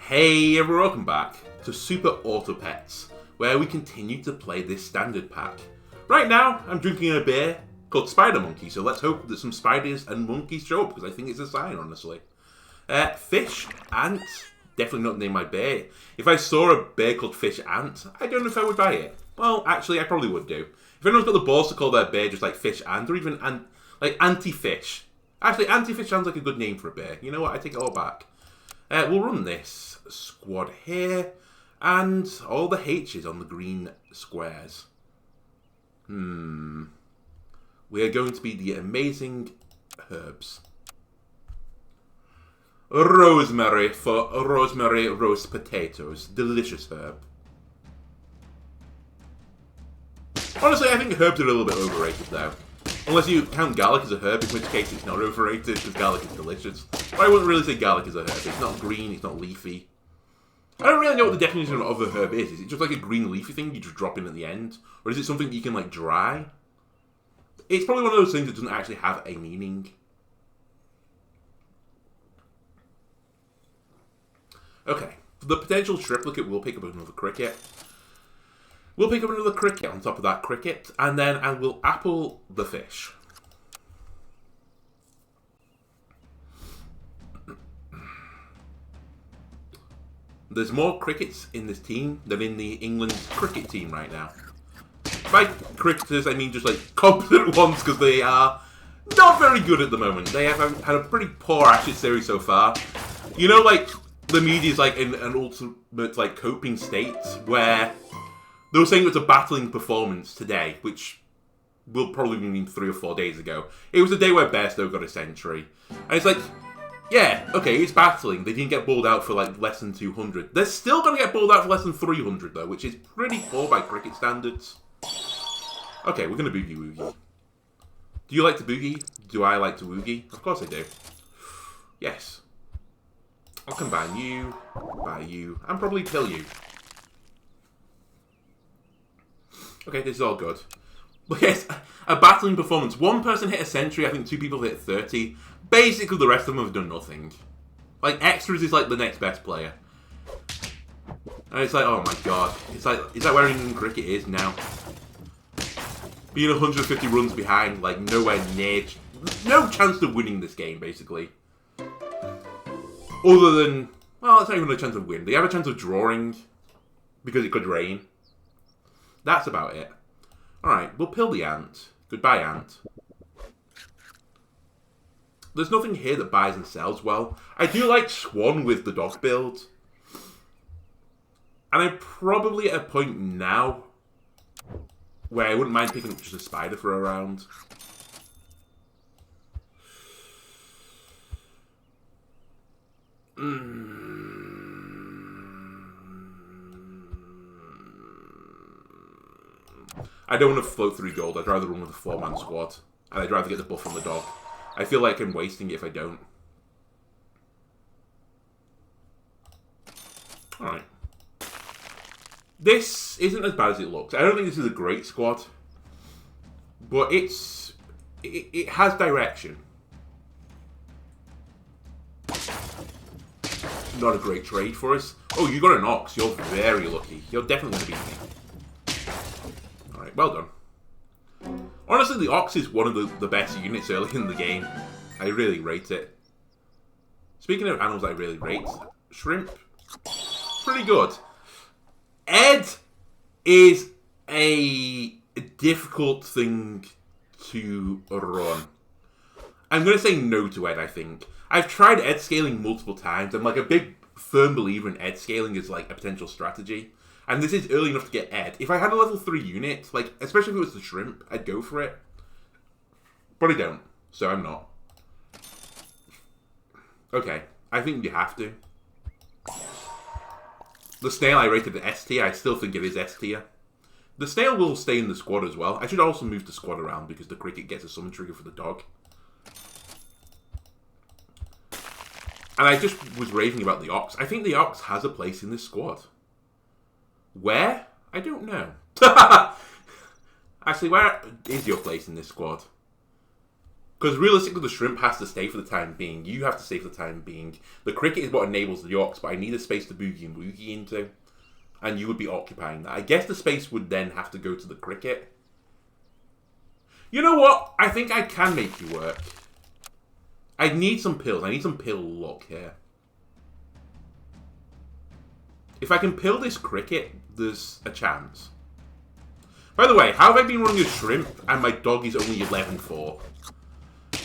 Hey everyone, welcome back to Super Auto Pets, where we continue to play this standard pack. Right now, I'm drinking a beer called Spider Monkey, so let's hope that some spiders and monkeys show up, because I think it's a sign, honestly. Fish, ant, definitely not name my beer. If I saw a beer called Fish Ant, I don't know if I would buy it. Well, actually, I probably would do. If anyone's got the balls to call their beer just like Fish Ant, or even like Anti-Fish. Actually, Anti-Fish sounds like a good name for a beer. You know what, I take it all back. We'll run this squad here, and all the H's on the green squares. We are going to be the amazing herbs. Rosemary for rosemary roast potatoes. Delicious herb. Honestly, I think herbs are a little bit overrated though. Unless you count garlic as a herb, in which case it's not overrated, because garlic is delicious. But I wouldn't really say garlic is a herb. It's not green, it's not leafy. I don't really know what the definition of a herb is. Is it just like a green leafy thing you just drop in at the end? Or is it something you can like dry? It's probably one of those things that doesn't actually have a meaning. Okay, for the potential triplicate, we'll pick up another cricket. We'll pick up another cricket on top of that cricket, and then I will apple the fish. There's more crickets in this team than in the England cricket team right now. By cricketers, I mean just like competent ones, because they are not very good at the moment. They have had a pretty poor Ashes series so far. You know, like, the media's like in an ultimate like coping state where they were saying it was a battling performance today, which will probably mean 3 or 4 days ago. It was the day where Bairstow got a century. And it's like, yeah, okay, it's battling. They didn't get bowled out for like less than 200. They're still going to get bowled out for less than 300 though, which is pretty poor by cricket standards. Okay, we're going to boogie woogie. Do you like to boogie? Do I like to woogie? Of course I do. Yes. I'll combine you, buy you, and probably kill you. Okay, this is all good. But yes, a battling performance. One person hit a century, I think 2 people hit 30. Basically, the rest of them have done nothing. Like, extras is like the next best player. And it's like, oh my god. It's like, is that where England cricket is now? Being 150 runs behind, like, nowhere near... No chance of winning this game, basically. Other than... Well, it's not even a chance of winning. They have a chance of drawing, because it could rain. That's about it. Alright, we'll pill the ant. Goodbye, ant. There's nothing here that buys and sells well. I do like Swan with the dog build. And I'm probably at a point now where I wouldn't mind picking up just a spider for a round. I don't want to float through gold. I'd rather run with a 4-man squad. And I'd rather get the buff on the dog. I feel like I'm wasting it if I don't. Alright. This isn't as bad as it looks. I don't think this is a great squad. But it has direction. Not a great trade for us. Oh, you got an ox. You're very lucky. You're definitely going to beat me. Alright, well done. Honestly, the ox is one of the best units early in the game. I really rate it. Speaking of animals I really rate, shrimp, pretty good. Ed is a difficult thing to run. I'm going to say no to Ed, I think. I've tried Ed scaling multiple times. I'm like a big firm believer in Ed scaling as like a potential strategy. And this is early enough to get Ed. If I had a level 3 unit, like, especially if it was the shrimp, I'd go for it. But I don't, so I'm not. Okay, I think you have to. The snail I rated at S tier, I still think it is S tier. The snail will stay in the squad as well. I should also move the squad around because the cricket gets a summon trigger for the dog. And I just was raving about the ox. I think the ox has a place in this squad. Where? I don't know. Actually, where is your place in this squad? Because realistically, the shrimp has to stay for the time being. You have to stay for the time being. The cricket is what enables the ox, but I need a space to boogie and woogie into. And you would be occupying that. I guess the space would then have to go to the cricket. You know what? I think I can make you work. I need some pills. I need some pill luck here. If I can pill this cricket, there's a chance. By the way, how have I been running a shrimp and my dog is only 11-4?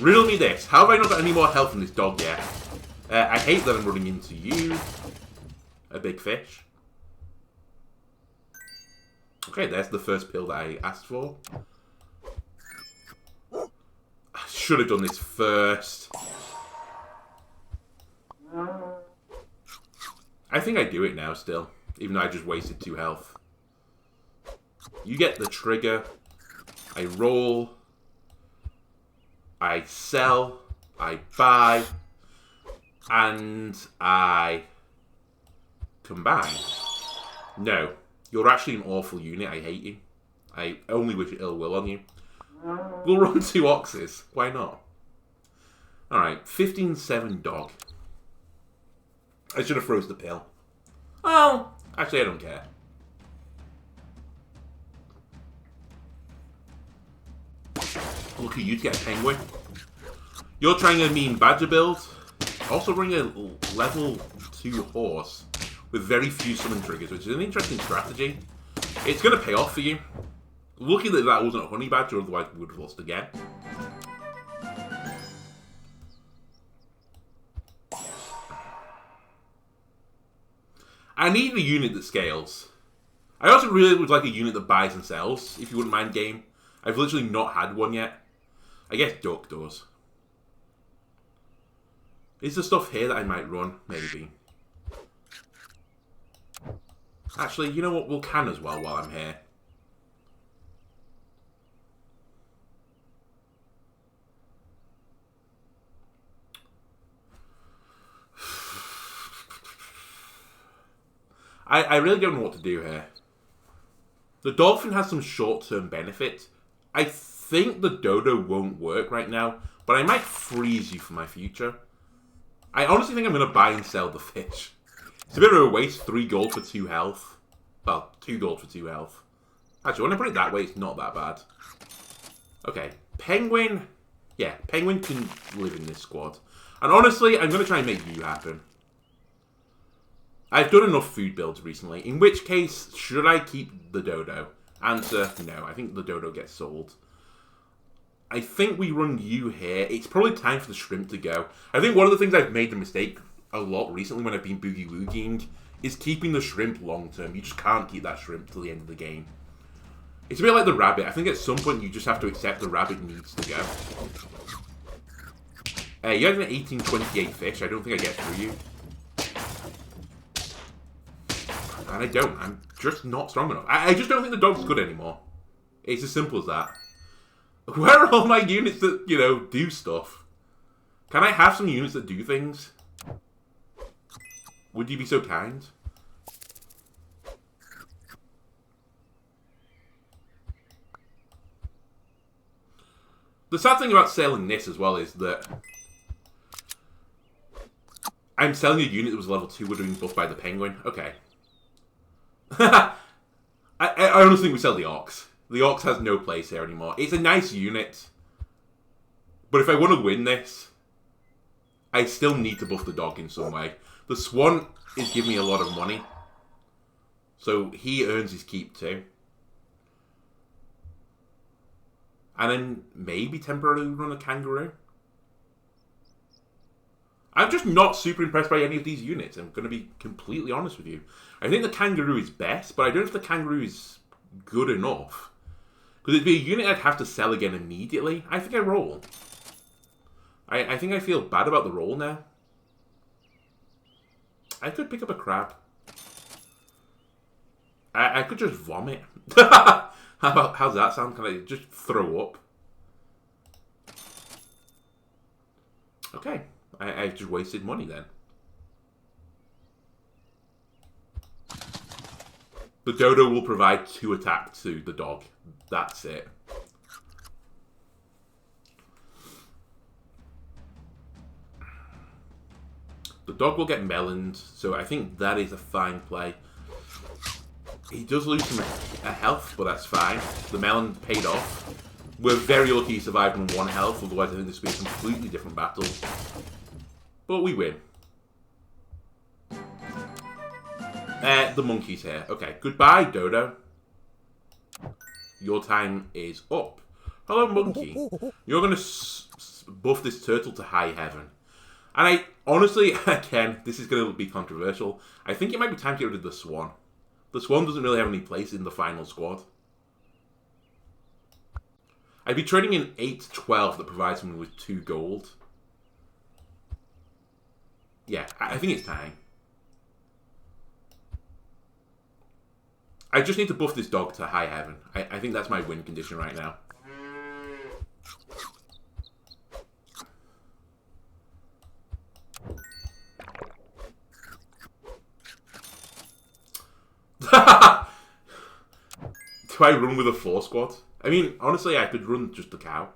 Riddle me this. How have I not got any more health from this dog yet? I hate that I'm running into you. A big fish. Okay, there's the first pill that I asked for. I should have done this first. I think I do it now still, even though I just wasted 2 health. You get the trigger. I roll. I sell. I buy. And I combine. No. You're actually an awful unit. I hate you. I only wish ill will on you. We'll run 2 oxes. Why not? Alright, 15-7 dog. I should have froze the pill. Oh, actually I don't care. Look at you to get a penguin. You're trying a mean badger build. Also bring a level 2 horse with very few summon triggers, which is an interesting strategy. It's going to pay off for you. Lucky that that wasn't a honey badger, otherwise we would have lost again. I need a unit that scales. I also really would like a unit that buys and sells, if you wouldn't mind, game. I've literally not had one yet. I guess Duck does. Is there stuff here that I might run? Maybe. Actually, you know what? We'll can as well while I'm here. I really don't know what to do here. The dolphin has some short-term benefits. I think the dodo won't work right now, but I might freeze you for my future. I honestly think I'm going to buy and sell the fish. It's a bit of a waste. 3 gold for 2 health. Well, 2 gold for 2 health. Actually, when I put it that way, it's not that bad. Okay, penguin. Yeah, penguin can live in this squad. And honestly, I'm going to try and make you happen. I've done enough food builds recently, in which case, should I keep the dodo? Answer, no. I think the dodo gets sold. I think we run you here. It's probably time for the shrimp to go. I think one of the things I've made the mistake a lot recently when I've been boogie-woogieing is keeping the shrimp long-term. You just can't keep that shrimp till the end of the game. It's a bit like the rabbit. I think at some point you just have to accept the rabbit needs to go. You have an 1828 fish. I don't think I get through you. And I don't. I'm just not strong enough. I just don't think the dog's good anymore. It's as simple as that. Where are all my units that, you know, do stuff? Can I have some units that do things? Would you be so kind? The sad thing about selling this as well is that I'm selling a unit that was level 2 with being buffed by the penguin. Okay. I honestly think we sell the ox. The ox has no place here anymore. It's a nice unit. But if I want to win this, I still need to buff the dog in some way. The swan is giving me a lot of money. So he earns his keep too. And then maybe temporarily run a kangaroo. I'm just not super impressed by any of these units. I'm going to be completely honest with you. I think the kangaroo is best, but I don't know if the kangaroo is good enough. Because it'd be a unit I'd have to sell again immediately. I think I roll. I think I feel bad about the roll now. I could pick up a crab. I could just vomit. How's that sound? Can I just throw up? Okay. I just wasted money then. The dodo will provide 2 attacks to the dog. That's it. dog will get meloned, so I think that is a fine play. He does lose some a health, but that's fine. The melon paid off. We're very lucky he survived on 1 health, otherwise I think this would be a completely different battle. But we win. The monkey's here. Okay, goodbye, Dodo. Your time is up. Hello, monkey. You're going to buff this turtle to high heaven. And I, honestly, again, this is going to be controversial. I think it might be time to get rid of the swan. The swan doesn't really have any place in the final squad. I'd be trading an 8-12 that provides me with 2 gold. Yeah, I think it's time. I just need to buff this dog to high heaven. I think that's my win condition right now. Do I run with a 4 squad? I mean, honestly, I could run just the cow.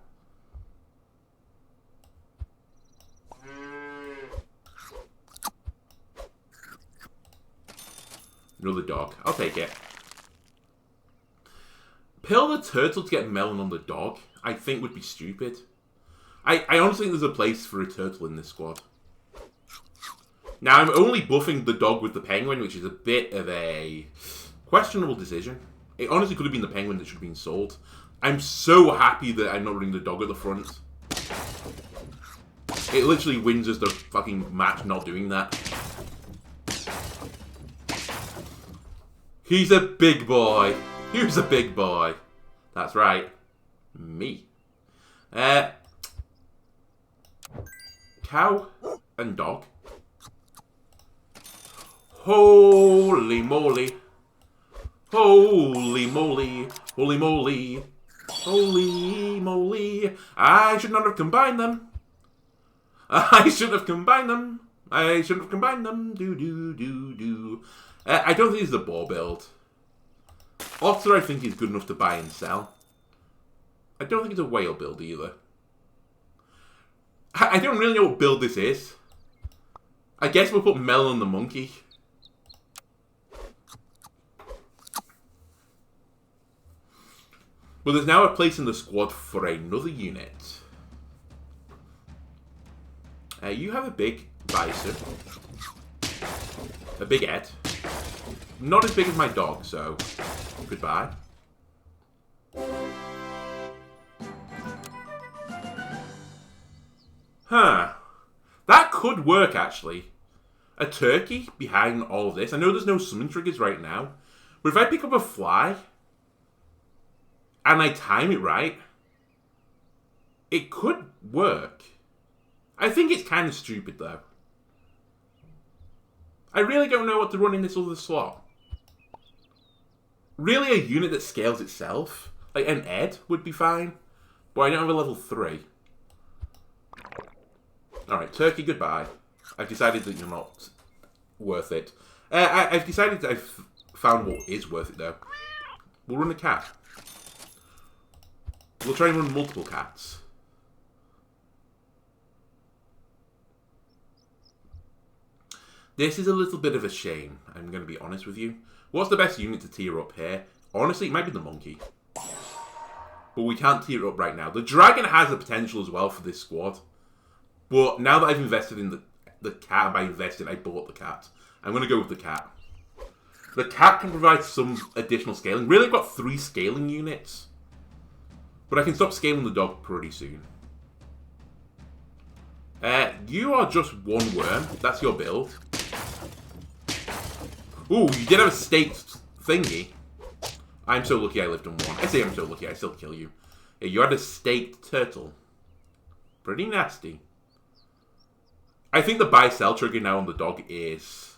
Another dog. I'll take it. Pill the turtle to get melon on the dog, I think would be stupid. I honestly think there's a place for a turtle in this squad. Now, I'm only buffing the dog with the penguin, which is a bit of a questionable decision. It honestly could have been the penguin that should have been sold. I'm so happy that I'm not running the dog at the front. It literally wins us the fucking match not doing that. He's a big boy. Who's a big boy? That's right. Me. Cow and dog. Holy moly. Holy moly. Holy moly. Holy moly. I should not have combined them. I shouldn't have combined them. I shouldn't have combined them. Do. I don't think it's a boar build. Otter, I think, is good enough to buy and sell. I don't think it's a whale build either. I don't really know what build this is. I guess we'll put Melon the monkey. But there's now a place in the squad for another unit. You have a big bison. A big head. Not as big as my dog, so goodbye. Huh. That could work, actually. A turkey behind all of this. I know there's no summon triggers right now, but if I pick up a fly and I time it right, it could work. I think it's kind of stupid, though. I really don't know what to run in this other slot. Really, a unit that scales itself, like an Ed, would be fine. But I don't have a level 3. Alright, turkey, goodbye. I've decided that you're not worth it. I've decided that I've found what is worth it, though. We'll run a cat. We'll try and run multiple cats. This is a little bit of a shame, I'm going to be honest with you. What's the best unit to tier up here? Honestly, it might be the monkey. But we can't tier it up right now. The dragon has the potential as well for this squad. But now that I've invested in the cat, by invested, I bought the cat. I'm going to go with the cat. The cat can provide some additional scaling. Really, I've got 3 scaling units. But I can stop scaling the dog pretty soon. You are just 1 worm. That's your build. Ooh, you did have a staked thingy. I'm so lucky I lived on 1. I say I'm so lucky, I still kill you. Yeah, you had a staked turtle. Pretty nasty. I think the buy-sell trigger now on the dog is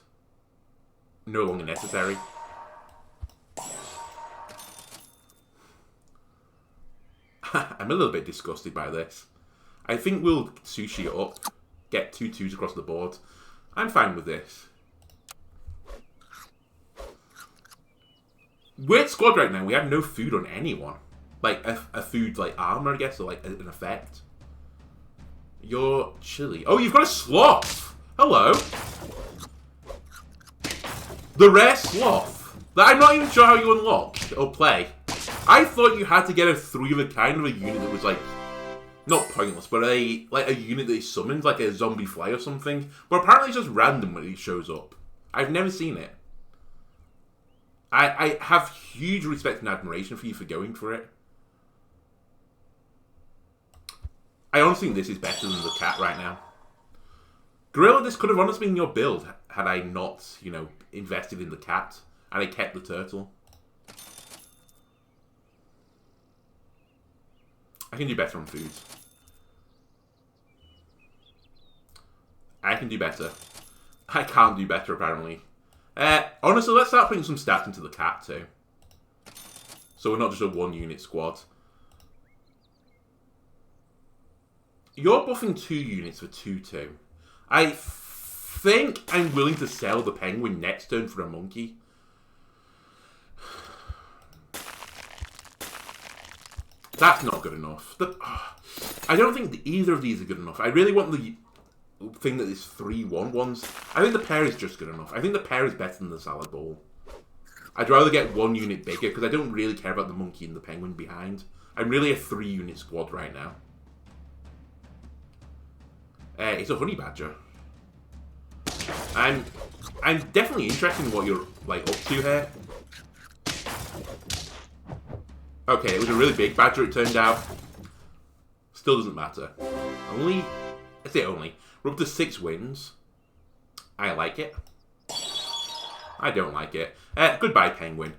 no longer necessary. I'm a little bit disgusted by this. I think we'll sushi it up. Get 2 2s across the board. I'm fine with this. Weird squad right now. We have no food on anyone. Like, a food, like, armor, I guess, or, like, an effect. You're chilly. Oh, you've got a sloth! Hello! The rare sloth that I'm not even sure how you unlock or play. I thought you had to get a 3 of a kind of a unit that was like, not pointless, but a unit that is summoned, like a zombie fly or something. But apparently it's just random when it shows up. I've never seen it. I have huge respect and admiration for you for going for it. I honestly think this is better than the cat right now. Gorilla, this could have honestly been your build had I not, you know, invested in the cat and I kept the turtle. I can do better on foods. I can do better. I can't do better, apparently. Honestly, let's start putting some stats into the cat, too. So we're not just a one-unit squad. You're buffing 2 units for 2-2. I think I'm willing to sell the penguin next turn for a monkey. That's not good enough. I don't think either of these are good enough. I really want the thing that is 3/1 ones. I think the pair is just good enough. I think the pair is better than the salad bowl. I'd rather get 1 unit bigger because I don't really care about the monkey and the penguin behind. I'm really a 3-unit squad right now. It's a honey badger. I'm definitely interested in what you're like up to here. Okay, it was a really big badger, it turned out. Still doesn't matter. I say only. We're up to 6 wins. I like it. I don't like it. Goodbye, penguin.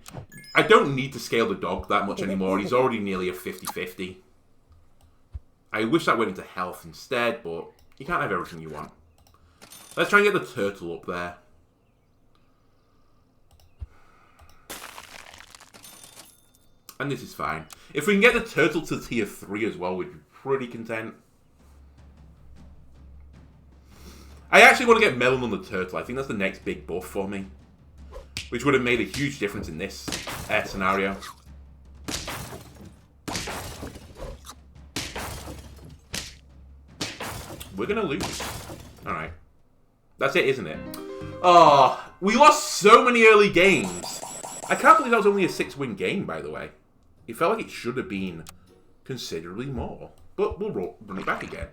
I don't need to scale the dog that much anymore. He's already nearly a 50-50. I wish that went into health instead, but you can't have everything you want. Let's try and get the turtle up there. And this is fine. If we can get the turtle to tier 3 as well, we'd be pretty content. I actually want to get melon on the turtle. I think that's the next big buff for me. Which would have made a huge difference in this scenario. We're going to lose. Alright. That's it, isn't it? Oh, we lost so many early games. I can't believe that was only a 6-win game, by the way. It felt like it should have been considerably more. But we'll run it back again.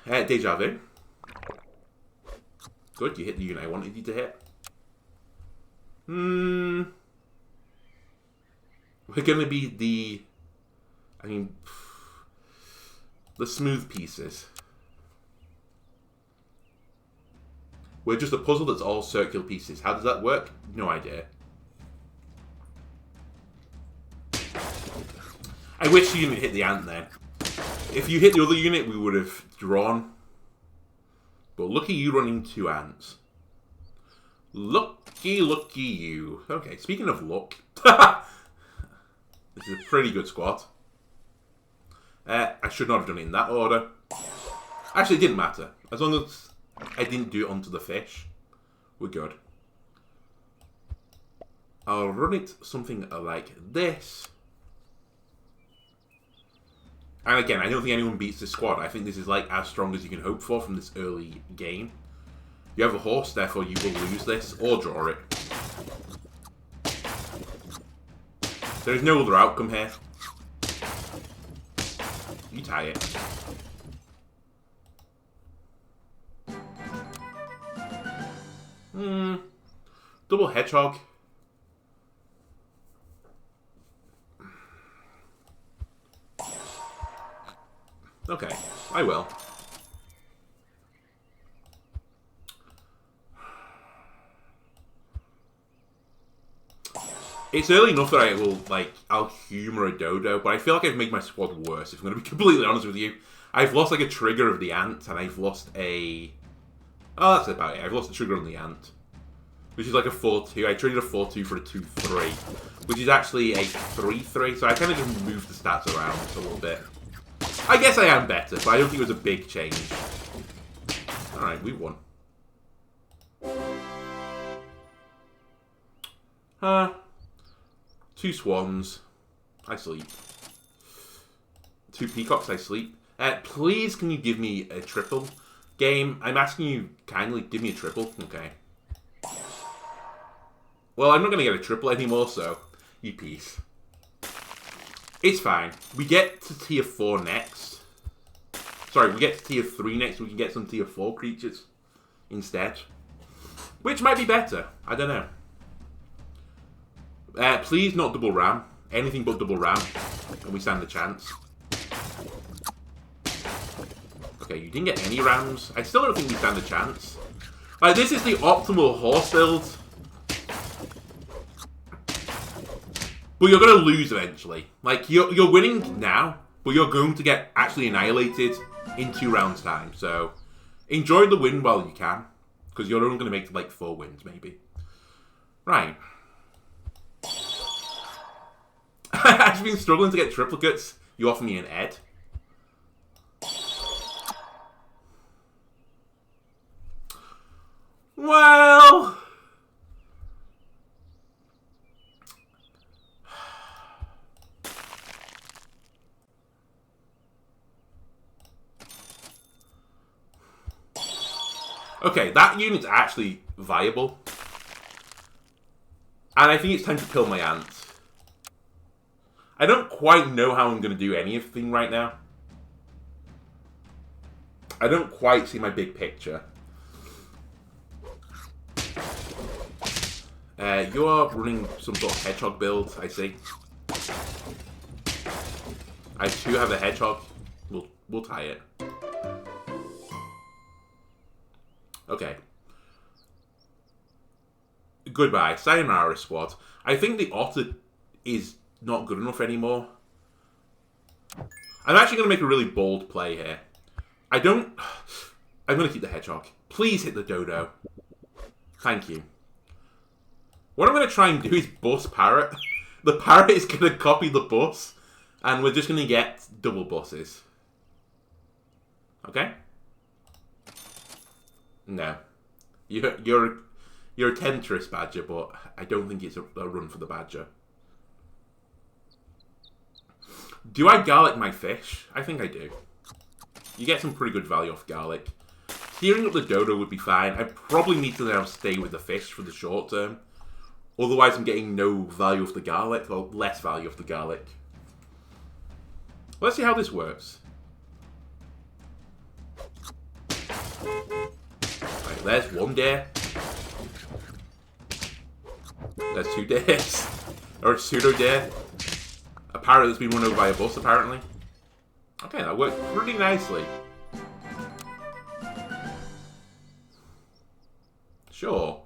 Deja vu. Good, you hit the unit I wanted you to hit. We're going to be the smooth pieces. We're just a puzzle that's all circular pieces. How does that work? No idea. I wish you didn't hit the ant then. If you hit the other unit, we would have drawn. But lucky you running 2 ants. Lucky you. Okay, speaking of luck. This is a pretty good squad. I should not have done it in that order. Actually, it didn't matter. As long as I didn't do it onto the fish, we're good. I'll run it something like this. And again, I don't think anyone beats this squad. I think this is like as strong as you can hope for from this early game. You have a horse, therefore you will lose this or draw it. There is no other outcome here. You tie it. Double hedgehog. Okay, I will. It's early enough that I'll humour a dodo, but I feel like I've made my squad worse, if I'm going to be completely honest with you. I've lost like a trigger of the ant, and I've lost a... Oh, that's about it. I've lost a trigger on the ant. Which is like a 4-2. I traded a 4-2 for a 2-3. Which is actually a 3-3, so I kind of just moved the stats around a little bit. I guess I am better, but I don't think it was a big change. Alright, we won. 2 swans. I sleep. 2 peacocks, I sleep. Please, can you give me a triple? Game, I'm asking you kindly, give me a triple. Okay. Well, I'm not going to get a triple anymore, so you piece. It's fine. We get to tier 4 next. Sorry, we get to tier 3 next. We can get some tier 4 creatures instead. Which might be better. I don't know. Please not double ram. Anything but double ram. And we stand a chance. Okay, you didn't get any rams. I still don't think we stand a chance. Like, this is the optimal horse build. But you're going to lose eventually. Like, you're winning now, but you're going to get actually annihilated in 2 rounds' time. So, enjoy the win while you can. Because you're only going to make, like, 4 wins, maybe. Right. I've been struggling to get triplicates. You offer me an Ed. Well... Okay, that unit's actually viable. And I think it's time to kill my ants. I don't quite know how I'm going to do anything right now. I don't quite see my big picture. You're running some sort of hedgehog build, I see. I too have a hedgehog. We'll tie it. Okay. Goodbye. Sayonara, squad. I think the otter is not good enough anymore. I'm actually going to make a really bold play here. I'm going to keep the hedgehog. Please hit the dodo. Thank you. What I'm going to try and do is bus parrot. The parrot is going to copy the bus, and we're just going to get double buses. Okay? No. You're a temptress, Badger, but I don't think it's a run for the Badger. Do I garlic my fish? I think I do. You get some pretty good value off garlic. Tearing up the dodo would be fine. I probably need to now stay with the fish for the short term. Otherwise, I'm getting no value of the garlic, or less value of the garlic. Let's see how this works. Right, there's 1 day. There's 2 days. Or a pseudo day. A parrot that's been run over by a bus, apparently. Okay, that worked pretty nicely. Sure.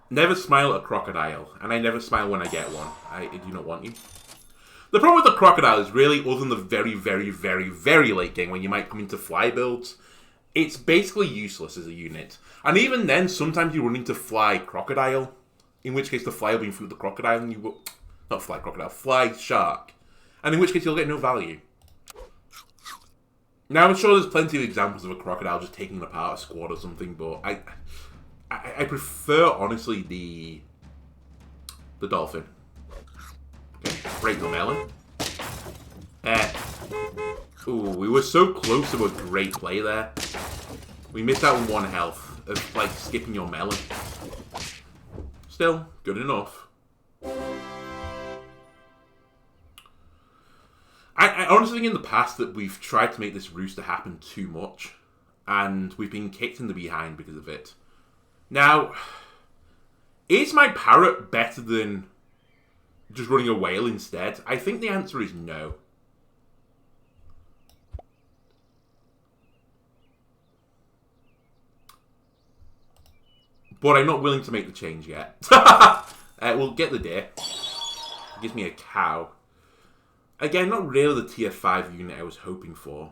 Never smile at a crocodile, and I never smile when I get one. I do not want you. The problem with the crocodile is really, other than the very, very, very, very late game when you might come into fly builds, it's basically useless as a unit. And even then, sometimes you run into fly crocodile, in which case the fly will be through the crocodile, and you will... Not fly crocodile, fly shark. And in which case you'll get no value. Now, I'm sure there's plenty of examples of a crocodile just taking apart a squad or something, but I prefer, honestly, the dolphin. Okay, break the melon. Ooh, we were so close to a great play there. We missed out on 1 health of, like, skipping your melon. Still, good enough. I honestly think in the past that we've tried to make this rooster happen too much, and we've been kicked in the behind because of it. Now, is my parrot better than just running a whale instead? I think the answer is no. But I'm not willing to make the change yet. We'll get the deer. It gives me a cow. Again, not really the tier 5 unit I was hoping for.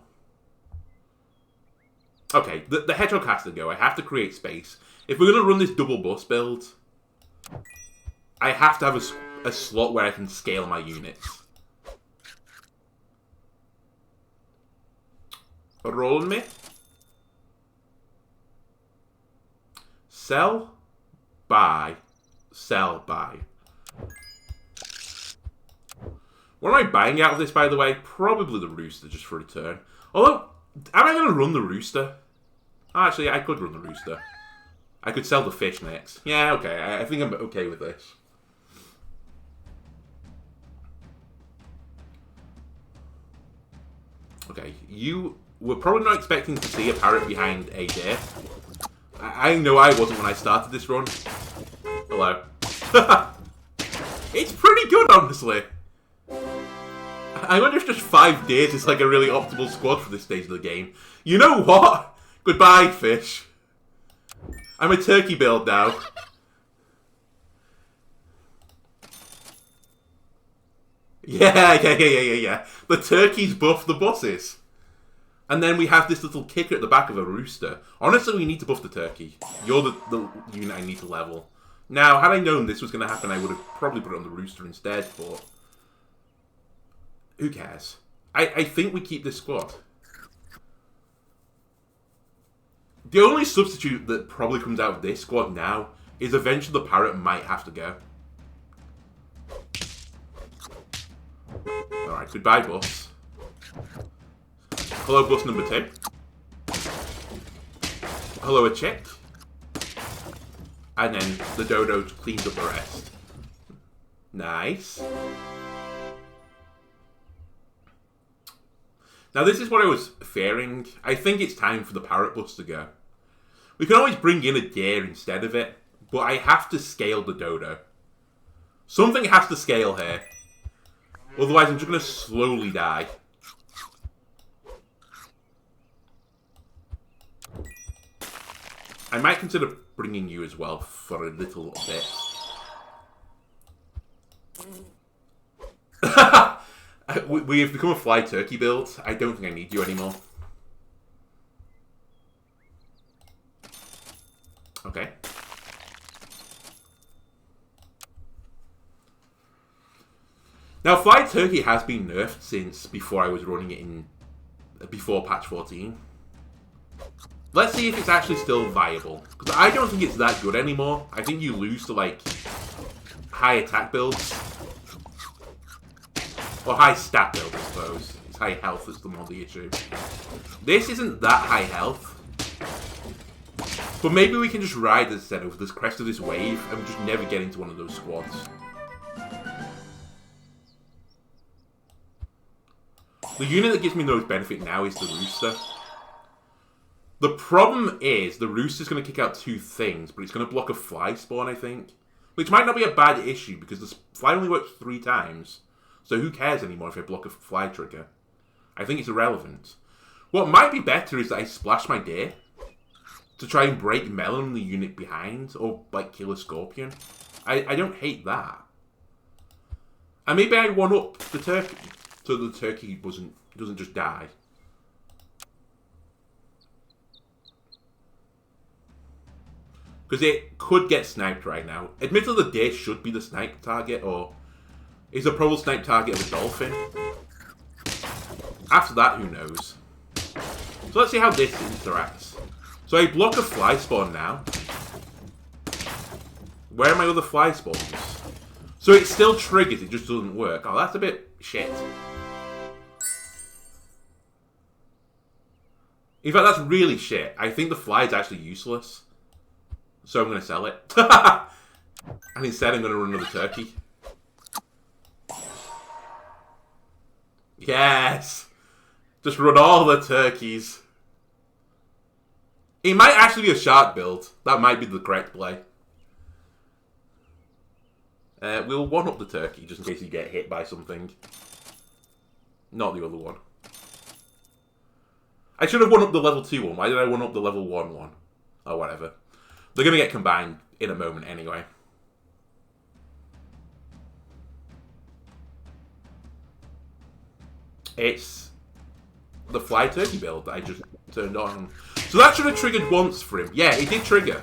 Okay, the hedgehog has to go. I have to create space. If we're going to run this double bus build, I have to have a slot where I can scale my units. Roll me. Sell, buy, sell, buy. What am I buying out of this, by the way? Probably the rooster, just for a turn. Although, Am I going to run the rooster? Actually, I could run the rooster. I could sell the fish next. Yeah, okay. I think I'm okay with this. Okay, you were probably not expecting to see a parrot behind a deer. I know I wasn't when I started this run. Hello. It's pretty good, honestly. I wonder if just 5 days is like a really optimal squad for this stage of the game. You know what? Goodbye, fish. I'm a turkey build now. Yeah. The turkeys buff the bosses. And then we have this little kicker at the back of a rooster. Honestly, we need to buff the turkey. You're the unit I need to level. Now, had I known this was going to happen, I would have probably put it on the rooster instead, but... who cares? I think we keep this squad. The only substitute that probably comes out of this squad now is eventually the parrot might have to go. Alright, goodbye, bus. Hello, bus number 2. Hello, a chick. And then the dodo cleans up the rest. Nice. Now, this is what I was fearing. I think it's time for the parrot bus to go. We can always bring in a deer instead of it, but I have to scale the dodo. Something has to scale here. Otherwise, I'm just going to slowly die. I might consider bringing you as well for a little bit. We have become a fly turkey build. I don't think I need you anymore. Okay. Now, fly turkey has been nerfed since before I was running it in... before patch 14. Let's see if it's actually still viable. Because I don't think it's that good anymore. I think you lose to, like, high attack builds. Or high stat build, I suppose. It's high health that's the more the issue. This isn't that high health. But maybe we can just ride, as I said, over this crest of this wave and just never get into one of those squads. The unit that gives me the most benefit now is the rooster. The problem is, the rooster's going to kick out 2 things, but it's going to block a fly spawn, I think. Which might not be a bad issue, because the fly only works 3 times. So who cares anymore if I block a fly trigger? I think it's irrelevant. What might be better is that I splash my deer to try and break Melon and the unit behind, or like kill a scorpion. I don't hate that. And maybe I one-up the turkey, so the turkey doesn't just die. Because it could get sniped right now. Admittedly, the deer should be the snipe target, or is a probable snipe target of a dolphin. After that, who knows? So let's see how this interacts. So I block a fly spawn now. Where are my other fly spawns? So it still triggers, it just doesn't work. Oh, that's a bit shit. In fact, that's really shit. I think the fly is actually useless. So I'm going to sell it. And instead I'm going to run another turkey. Yes! Just run all the turkeys. It might actually be a shark build. That might be the correct play. We'll one-up the turkey, just in case you get hit by something. Not the other one. I should have one-up the level 2 one. Why did I one-up the level 1 one? Oh, whatever. They're going to get combined in a moment anyway. It's the fly turkey build that I just turned on. So that should have triggered once for him. Yeah, it did trigger.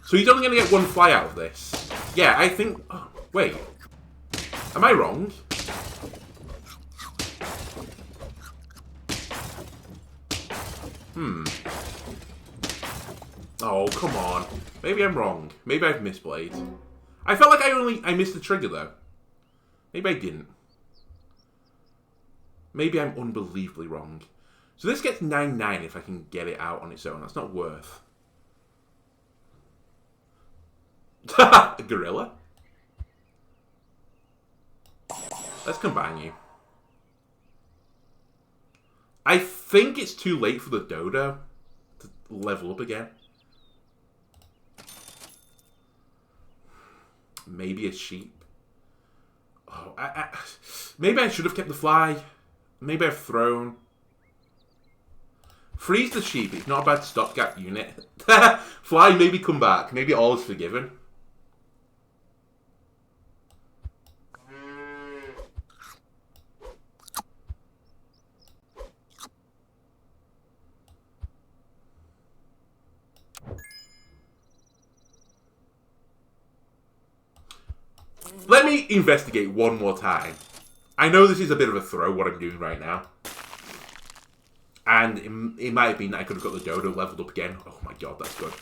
So he's only going to get 1 fly out of this. Yeah, I think... oh, wait. Am I wrong? Oh, come on. Maybe I'm wrong. Maybe I've misplayed. I felt like I missed the trigger, though. Maybe I didn't. Maybe I'm unbelievably wrong. So this gets 9-9 if I can get it out on its own. That's not worth. A gorilla? Let's combine you. I think it's too late for the dodo to level up again. Maybe a sheep. Oh, maybe I should have kept the fly. Maybe I've thrown. Freeze the sheep. It's not a bad stopgap unit. Fly, maybe come back. Maybe all is forgiven. Let me investigate one more time. I know this is a bit of a throw, what I'm doing right now. And it might have been that I could have got the dodo leveled up again. Oh my god, that's good.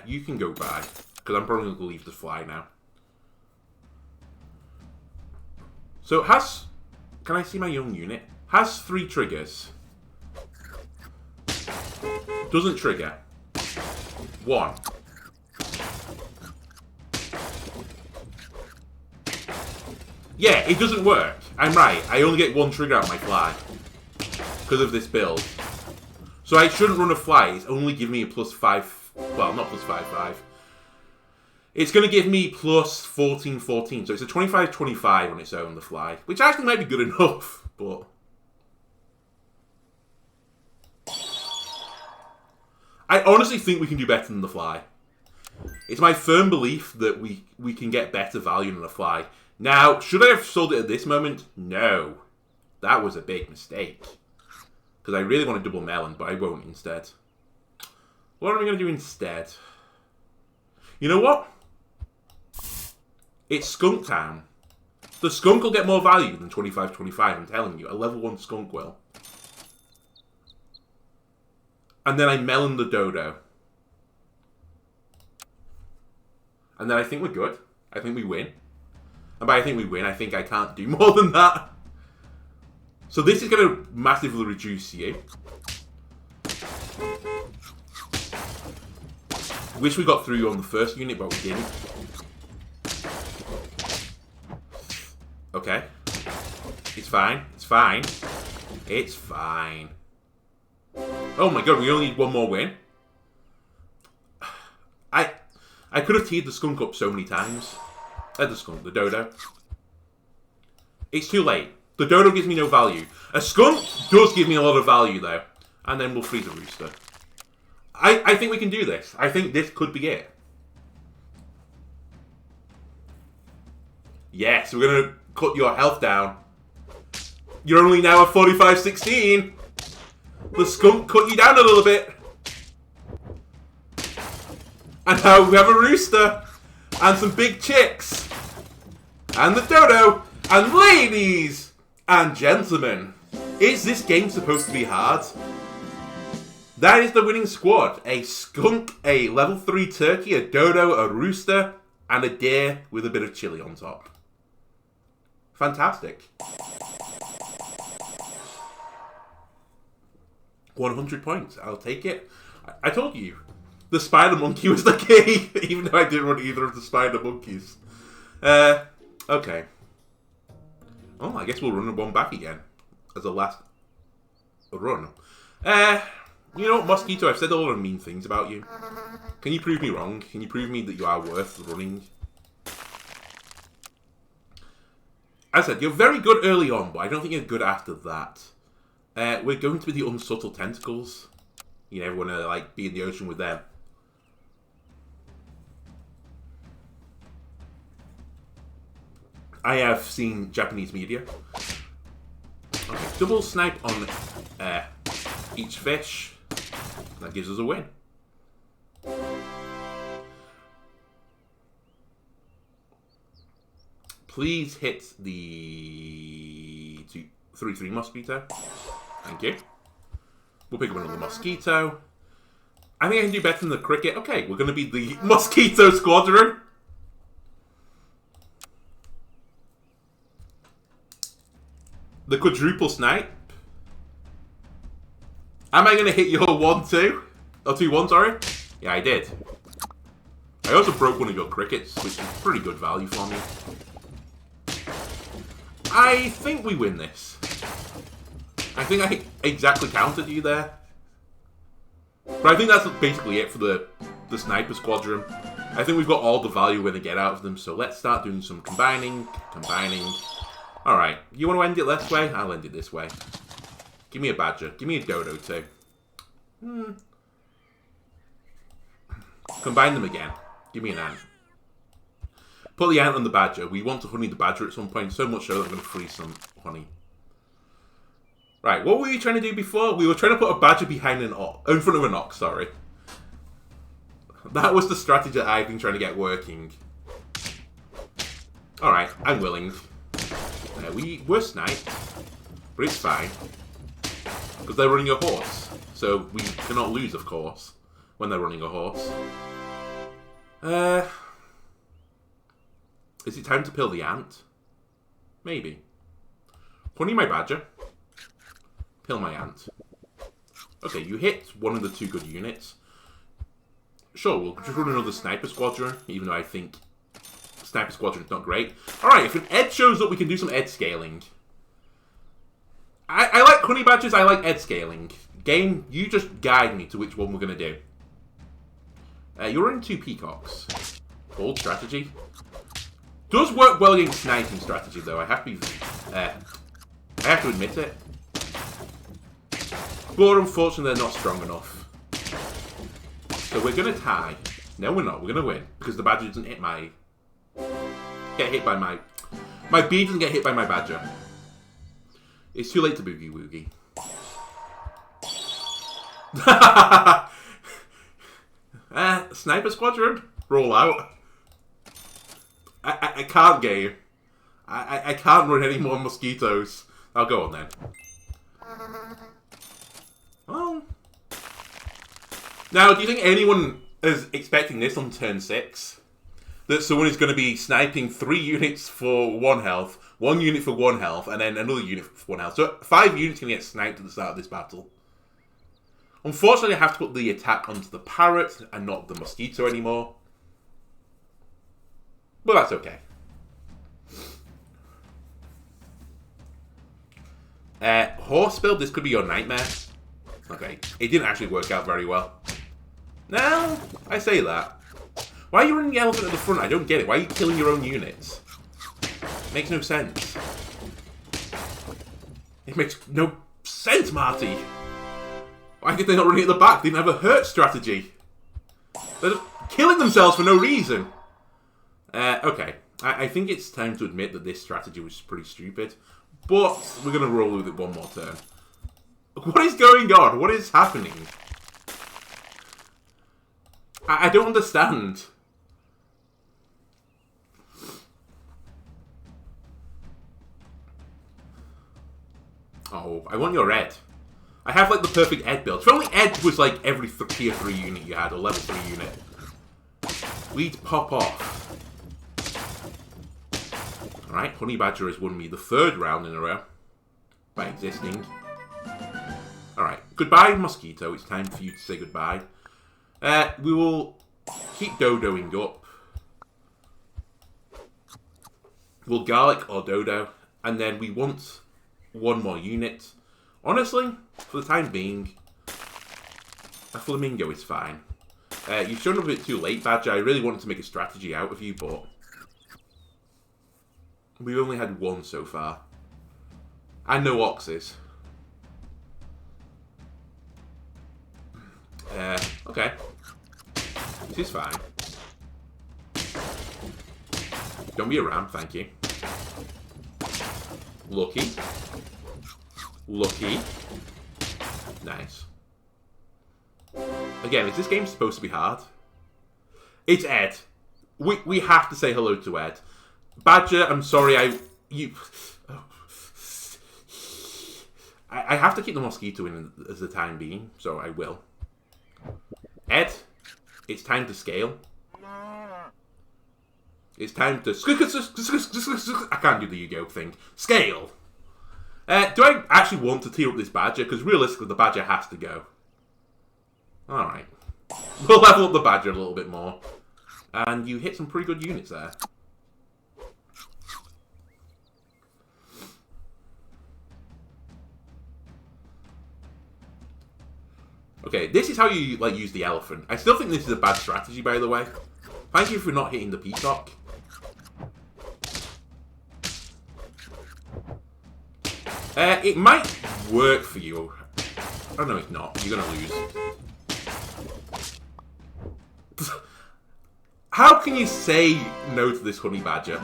You can go by. Because I'm probably going to leave the fly now. So it has... Can I see my young unit? Has 3 triggers. Doesn't trigger. 1. Yeah, it doesn't work. I'm right. I only get 1 trigger out of my fly. Because of this build. So I shouldn't run a fly. It's only giving me a +5... Well, not +5. It's going to give me +14. So it's a 25-25 on its own, the fly. Which actually might be good enough. But... I honestly think we can do better than the fly. It's my firm belief that we can get better value than the fly. Now, should I have sold it at this moment? No. That was a big mistake. Because I really want to double melon, but I won't instead. What am I going to do instead? You know what? It's Skunk Town. The skunk will get more value than 25-25, I'm telling you. A level 1 skunk will. And then I melon the dodo. And then I think we're good. I think we win. And by I think we win, I think I can't do more than that. So this is going to massively reduce you. Wish we got through on the first unit, but we didn't. Okay. It's fine. It's fine. It's fine. Oh my god, we only need 1 more win. I could have teed the skunk up so many times. The dodo. It's too late. The dodo gives me no value. A skunk does give me a lot of value though. And then we'll freeze a rooster. I think we can do this. I think this could be it. Yes, we're going to cut your health down. You're only now at 45-16. The skunk cut you down a little bit. And now we have a rooster. And some big chicks. And the dodo. And ladies and gentlemen. Is this game supposed to be hard? That is the winning squad. A skunk, a level 3 turkey, a dodo, a rooster, and a deer with a bit of chili on top. Fantastic. 100 points. I'll take it. I told you. The spider monkey was the key. Even though I didn't want either of the spider monkeys. Okay. Oh, I guess we'll run one back again. As a last run. You know what, Mosquito? I've said a lot of mean things about you. Can you prove me wrong? Can you prove me that you are worth running? As I said, you're very good early on, but I don't think you're good after that. We're going to be the unsubtle tentacles. You know, want to like be in the ocean with them. I have seen Japanese media. Okay, double snipe on each fish. That gives us a win. Please hit the 3-3 mosquito. Thank you. We'll pick up another mosquito. I think I can do better than the cricket. Okay, we're going to be the mosquito squadron. The quadruple snipe. Am I going to hit your 1-2? Or 2-1, sorry? Yeah, I did. I also broke one of your crickets, which is pretty good value for me. I think we win this. I think I exactly countered you there. But I think that's basically it for the sniper squadron. I think we've got all the value we're going to get out of them, so let's start doing some combining. Alright, you want to end it this way? I'll end it this way. Give me a badger. Give me a dodo too. Combine them again. Give me an ant. Put the ant on the badger. We want to honey the badger at some point, so much so that I'm going to freeze some honey. Right, what were we trying to do before? We were trying to put a badger behind an ox. In front of an ox, sorry. That was the strategy that I've been trying to get working. Alright, I'm willing. We were sniped, but it's fine. Because they're running a horse. So we cannot lose, of course, when they're running a horse. Is it time to pill the ant? Maybe. Honey my badger. Pill my ant. Okay, you hit one of the 2 good units. Sure, we'll just run another sniper squadron, even though I think sniper squadron's not great. Alright, if an ed shows up, we can do some ed scaling. I like honey badgers, I like ed scaling. Game, you just guide me to which one we're going to do. You're running 2 peacocks. Bold strategy. Does work well against sniping strategy, though. I have to admit it. But unfortunately, they're not strong enough. So we're going to tie. No, we're not. We're going to win. Because the badger doesn't hit my... Get hit by my... My bee doesn't get hit by my badger. It's too late to boogie woogie. Sniper squadron? Roll out. I can't game. I can't run any more mosquitoes. I'll go on then. Well... Now, do you think anyone is expecting this on turn 6? That someone is going to be sniping 3 units for 1 health, 1 unit for 1 health, and then another unit for 1 health. So 5 units can get sniped at the start of this battle. Unfortunately, I have to put the attack onto the parrot and not the mosquito anymore. But that's okay. Horse build, this could be your nightmare. Okay, it didn't actually work out very well. Now, I say that. Why are you running the elephant at the front? I don't get it. Why are you killing your own units? Makes no sense. It makes no sense, Marty. Why did they not run it at the back? They never hurt strategy. They're just killing themselves for no reason. Okay. I think it's time to admit that this strategy was pretty stupid. But we're going to roll with it one more turn. What is going on? What is happening? I don't understand. Oh, I want your Ed. I have like the perfect Ed build. If only Ed was like every tier 3 unit you had, or level 3 unit. We'd pop off. Alright, Honey Badger has won me the 3rd round in a row. By existing. Alright, goodbye Mosquito. It's time for you to say goodbye. We will keep dodoing up. We'll garlic or dodo. And then we want 1 more unit. Honestly, for the time being, a flamingo is fine. You've shown up a bit too late, Badger. I really wanted to make a strategy out of you, but we've only had 1 so far. And no oxes. Okay. This is fine. Don't be a ram, thank you. Lucky. Lucky. Nice. Again, is this game supposed to be hard? It's Ed. We have to say hello to Ed. Badger, I'm sorry, I have to keep the mosquito in as the time being, so I will. Ed, it's time to scale. It's time to... I can't do the Yu-Gi-Oh thing. Scale! Do I actually want to tier up this badger? Because realistically, the badger has to go. Alright. We'll level up the badger a little bit more. And you hit some pretty good units there. Okay, this is how you like use the elephant. I still think this is a bad strategy, by the way. Thank you for not hitting the peacock. It might work for you. Oh no, it's not. You're gonna lose. How can you say no to this honey badger?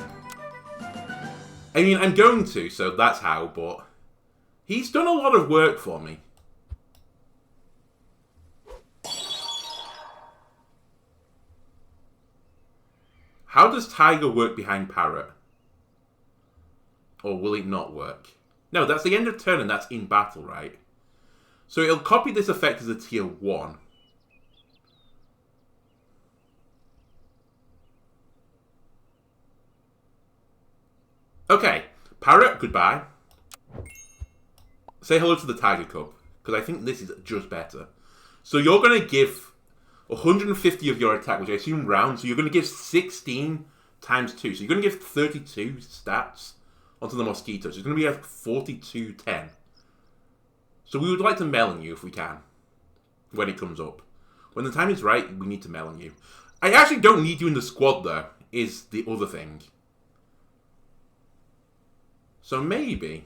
I mean, I'm going to, so that's how, but he's done a lot of work for me. How does tiger work behind parrot? Or will it not work? No, that's the end of turn and that's in battle, right? So it'll copy this effect as a tier 1. Okay, parrot, goodbye. Say hello to the tiger cub, because I think this is just better. So you're going to give 150 of your attack, which I assume round, so you're going to give 16 times 2. So you're going to give 32 stats onto the mosquito. So it's going to be a 42-10. So we would like to melon you if we can, when it comes up. When the time is right, we need to melon you. I actually don't need you in the squad, though, is the other thing. So maybe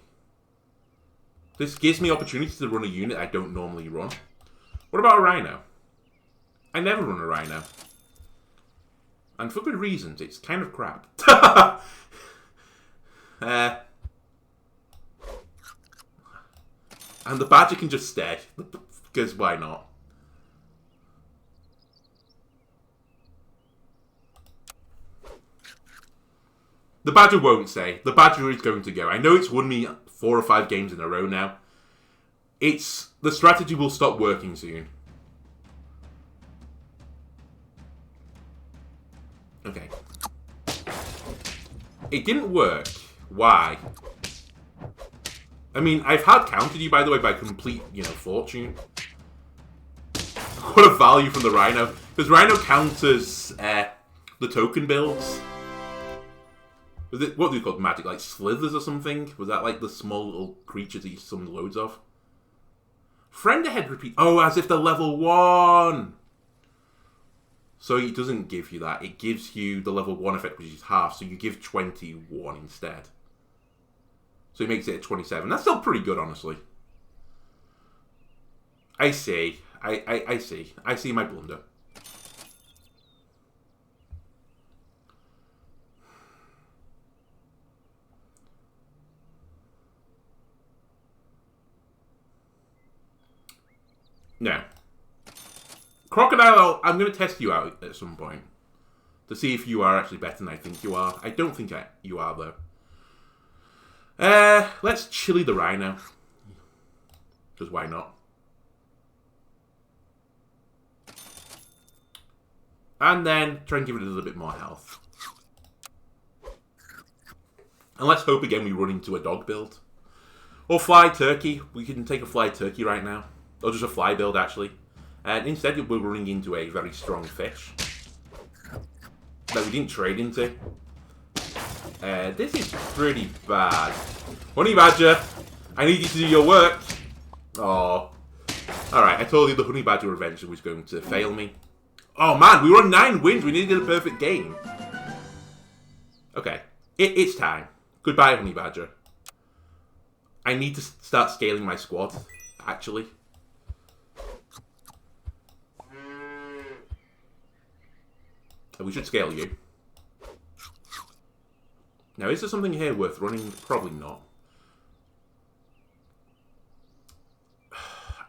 this gives me opportunity to run a unit I don't normally run. What about a rhino? I never run a rhino. And for good reasons, it's kind of crap. And the badger can just stay, because why not? The badger won't stay. The badger is going to go. I know it's won me 4 or 5 games in a row now. The strategy will stop working soon. Okay. It didn't work. Why? I mean, I've had countered you, by the way, by complete, fortune. What a value from the rhino. Because rhino counters the token builds. What do you call magic? Like slithers or something? Was that like the small little creatures that you summoned loads of? Friend ahead repeat. Oh, as if they're level 1! So it doesn't give you that. It gives you the level 1 effect, which is half. So you give 21 instead. So it makes it a 27. That's still pretty good, honestly. I see. I see. I see my blunder. No. Crocodile, I'm going to test you out at some point. To see if you are actually better than I think you are. I don't think you are, though. Let's chili the rhino. Because why not? And then try and give it a little bit more health. And let's hope again we run into a dog build. Or fly turkey. We can take a fly turkey right now. Or just a fly build, actually. And instead, we're running into a very strong fish. That we didn't trade into. This is pretty bad. Honey badger, I need you to do your work. Oh. Alright, I told you the honey badger eventually was going to fail me. Oh man, we were on 9 wins. We needed a perfect game. Okay. It's time. Goodbye, honey badger. I need to start scaling my squad, actually. We should scale you. Now, is there something here worth running? Probably not.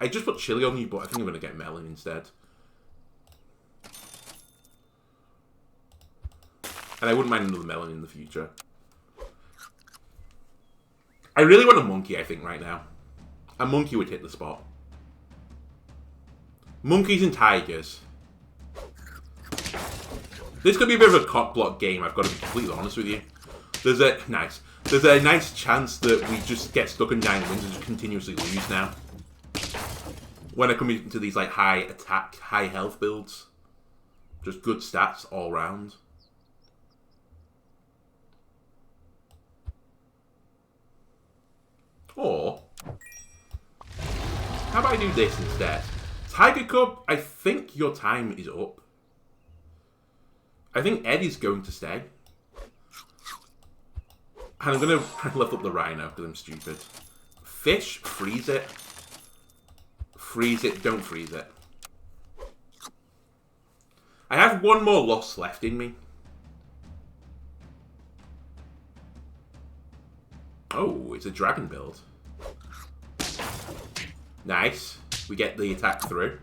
I just put chili on you, but I think I'm going to get melon instead. And I wouldn't mind another melon in the future. I really want a monkey, I think, right now. A monkey would hit the spot. Monkeys and tigers. This could be a bit of a cock block game, I've got to be completely honest with you. There's There's a nice chance that we just get stuck in 9 wins and just continuously lose now. When I come into these like high attack, high health builds. Just good stats all round. Or, how about I do this instead? Tiger Cub, I think your time is up. I think Eddie's going to stay. And I'm going to lift up the Rhino because I'm stupid. Fish, freeze it. Freeze it, don't freeze it. I have one more loss left in me. Oh, it's a dragon build. Nice. We get the attack through.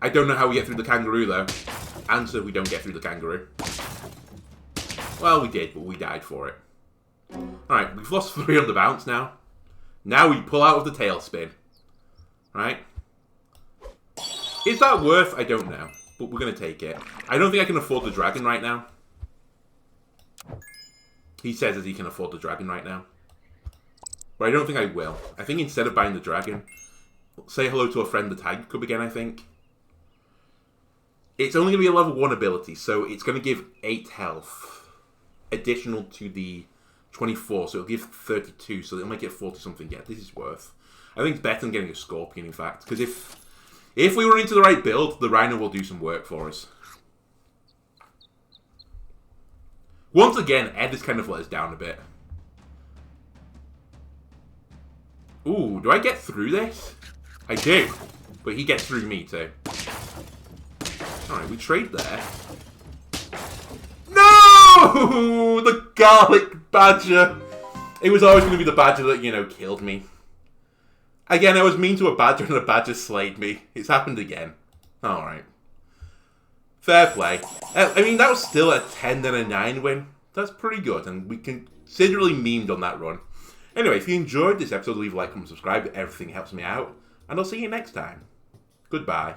I don't know how we get through the kangaroo, though. Answer, we don't get through the kangaroo. Well, we did, but we died for it. Alright, we've lost 3 on the bounce now. Now we pull out of the tailspin. Right? Is that worth? I don't know. But we're going to take it. I don't think I can afford the dragon right now. He says that he can afford the dragon right now. But I don't think I will. I think instead of buying the dragon, say hello to a friend, the Tiger Cub again, I think. It's only going to be a level 1 ability, so it's going to give 8 health. Additional to the 24, so it'll give 32, so it'll make it 40-something. Yeah, this is worth. I think it's better than getting a Scorpion, in fact. Because if we run into the right build, the Rhino will do some work for us. Once again, Ed has kind of let us down a bit. Ooh, do I get through this? I do. But he gets through me too. Alright, we trade there. No! The garlic badger! It was always going to be the badger that, you know, killed me. Again, I was mean to a badger and a badger slayed me. It's happened again. Alright. Fair play. I mean, that was still a 10 and a 9 win. That's pretty good, and we considerably memed on that run. Anyway, if you enjoyed this episode, leave a like, comment, subscribe. Everything helps me out. And I'll see you next time. Goodbye.